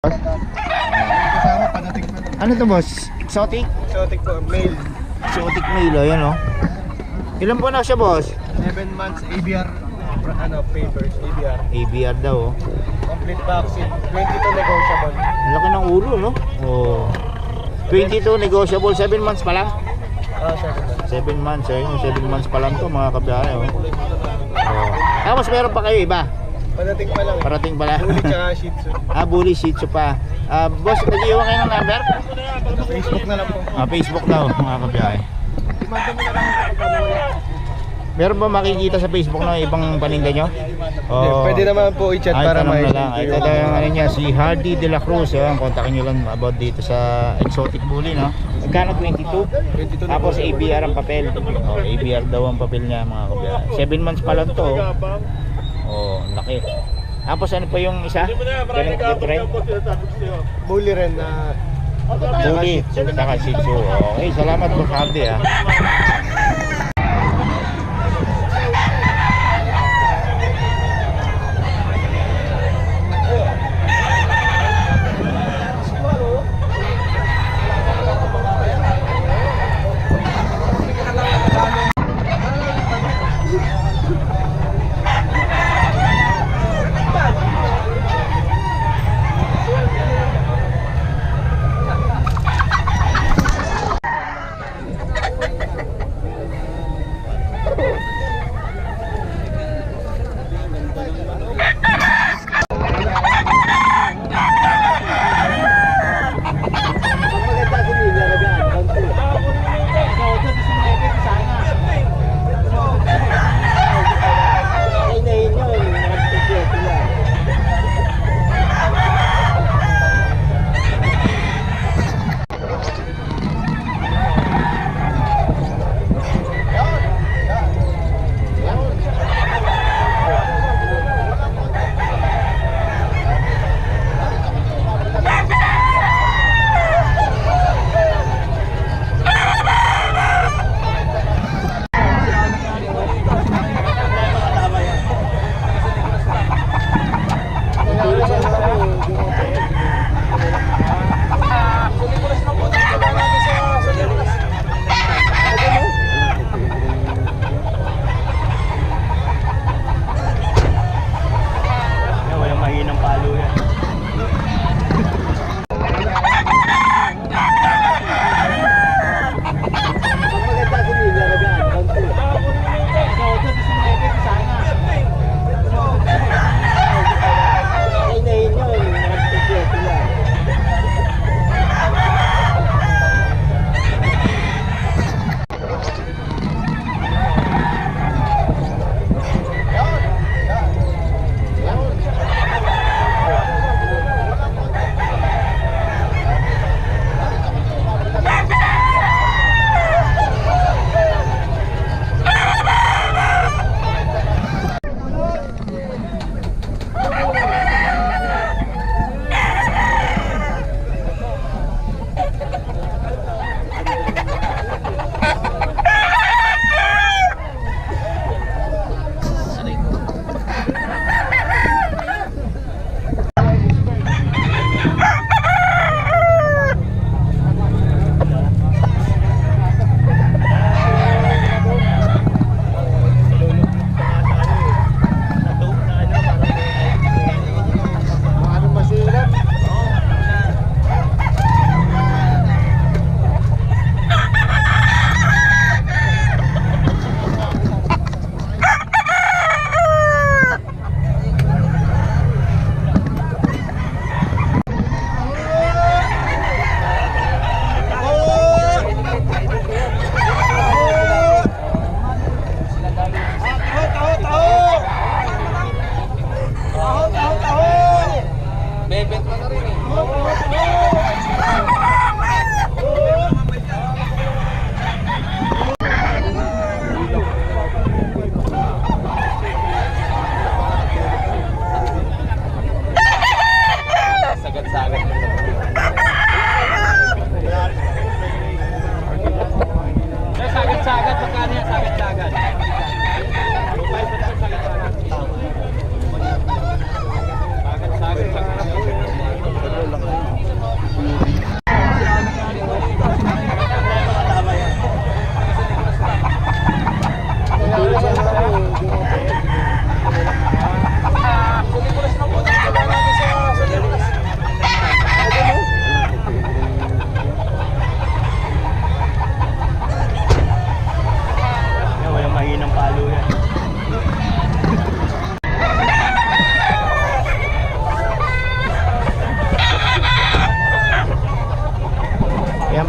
Kasama padating pa. Ano to, boss? Exotic? Exotic po, male. Exotic male, ayan o. Ilan po na siya, boss? 7 months ABR, papers, ABR. ABR daw, oh. Complete vaccine, 22 negotiable. Laki ng ulo, no? Oh. 22 negotiable, 7 months pa lang? 7 months, ayun, 7 months pa lang to, mga kabiyahe, oh. Oh. Tapos meron pa kayo iba? Padating pa lang. Parating pala. Bully tsaka Shih Tzu. Bully Shih Tzu pa. Boss, nag-iwan kayo ng number? Facebook na lang po. Facebook daw, mga kabiyahe. Imanda mo na lang ako pag wala. Meron ba makikita sa Facebook na ibang paninda nyo? Pwede naman po i-chat para may may lang. Ito daw yung ano niya, si Hardy De La Cruz. Kontakin nyo lang about dito sa exotic bully, no? Magkano? 22? 22 Tapos ABR ang papel. ABR daw ang papel niya, mga kabiyahe. 7 months pa lang to. Laki. Tapos ano pa yung isa? Ganito rin? bully rin na Bully. Saka Shih Tzu. Okay, salamat po, Hardy, ha.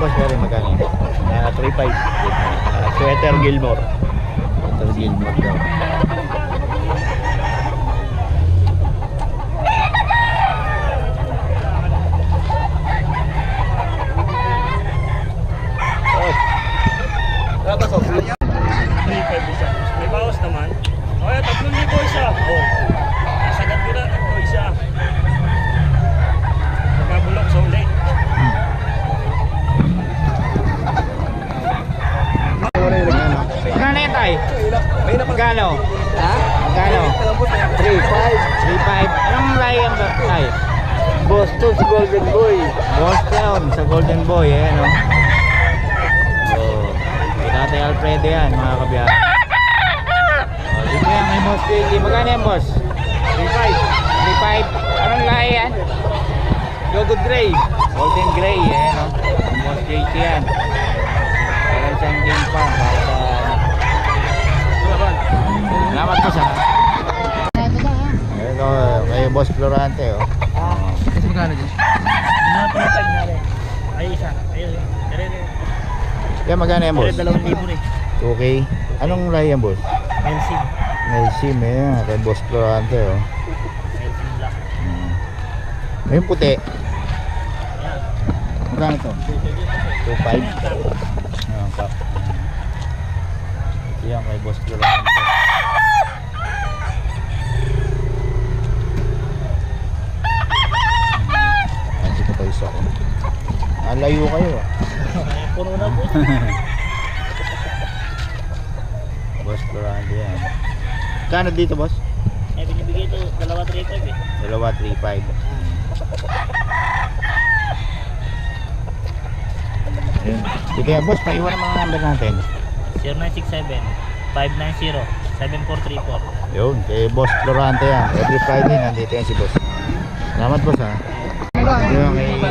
boss pero magkano? 3.5. Sweater Gilmore. Sweater Gilmore daw. May bawas naman. O, 3,000 isa. O. Nasagad ko na. Ito isa. Pagkabulok sa uli. Magkano yan tayo? Magkano? Ha? Magkano? 3.5. Anong lahi ang tayo? Boston si Golden Boy. Boston sa Golden Boy, ayan o. Oh, kay Tatay Alfredo yan, mga kabiyahe. Oh, dito yan, may boss JT. Magkano yan, boss? 3.5. Anong lahi yan? Yogurt Gray. Golden Gray, ayan o. Boss JT yan. Meron siyang game pa para sa... Salamat po sa... Ito, kay Boss Florante o. Kasi magkano dyan? Pinatag na rin. Ay, isa. Ayun. Dire. Kaya magkano yan, boss? 2,000 rin. Okay. Anong lahi yan, boss? Melsim. Nelsim, ayan. Kay Boss Florante o. Melsim Black. Ayun puti. Ayan. Magkano to? 2.5. Ayan pa. Yan kay Boss Florante. Ayan, dito pa isa ko. Layo kayo ah. Puno na po. Boss Florante yan. Kano dito, boss? Eh, binibigay ito. 2,300 eh. 2.35. Ayun. Sige, boss, paiwan ang mga number natin. 0967-590-7434. Yun, kay Boss Florante yan. Every Friday nandito yan si boss. Salamat, boss ha. Yun, kay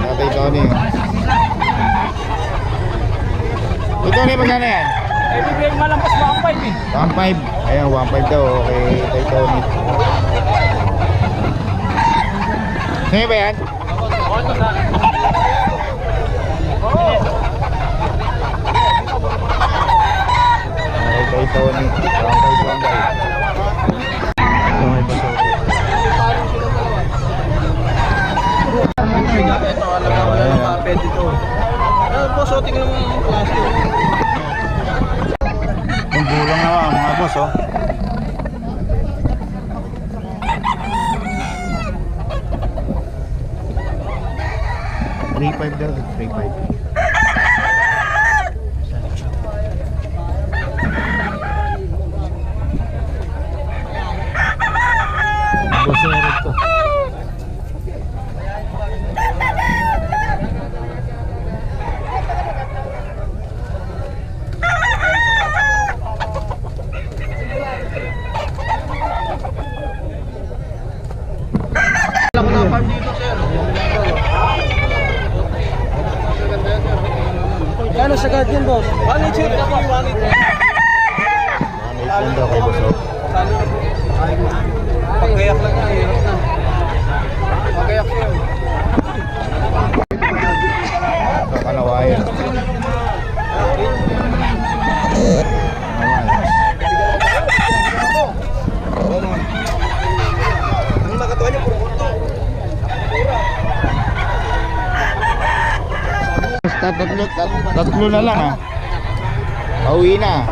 Tatay Tony. Tony, magkano yan? Eh, bibigay malampas 1,500 eh. 1.5. Ayan, 1.5 daw kay Tatay Tony. Sa'yo ba yan? Kay Tony. 1.5 guys. Ito may baso. Ito, alam mo mga pwede ito. Boss, o, tingnan mo yung plastic. Yung bulang na mga boss oh. $3.5 daw, $3.5. Bossero to. Alam ko na farm dito, sir. Kano sa guardian, boss? 1.8 sir. 1.8. Ano daw kay boss oh. Pagayak lang yan, hirap na. Pagayak yan. Kakalawayan. Ang nakatawa niya, puro kulto. Tatlo na lang ha. Pauwi na.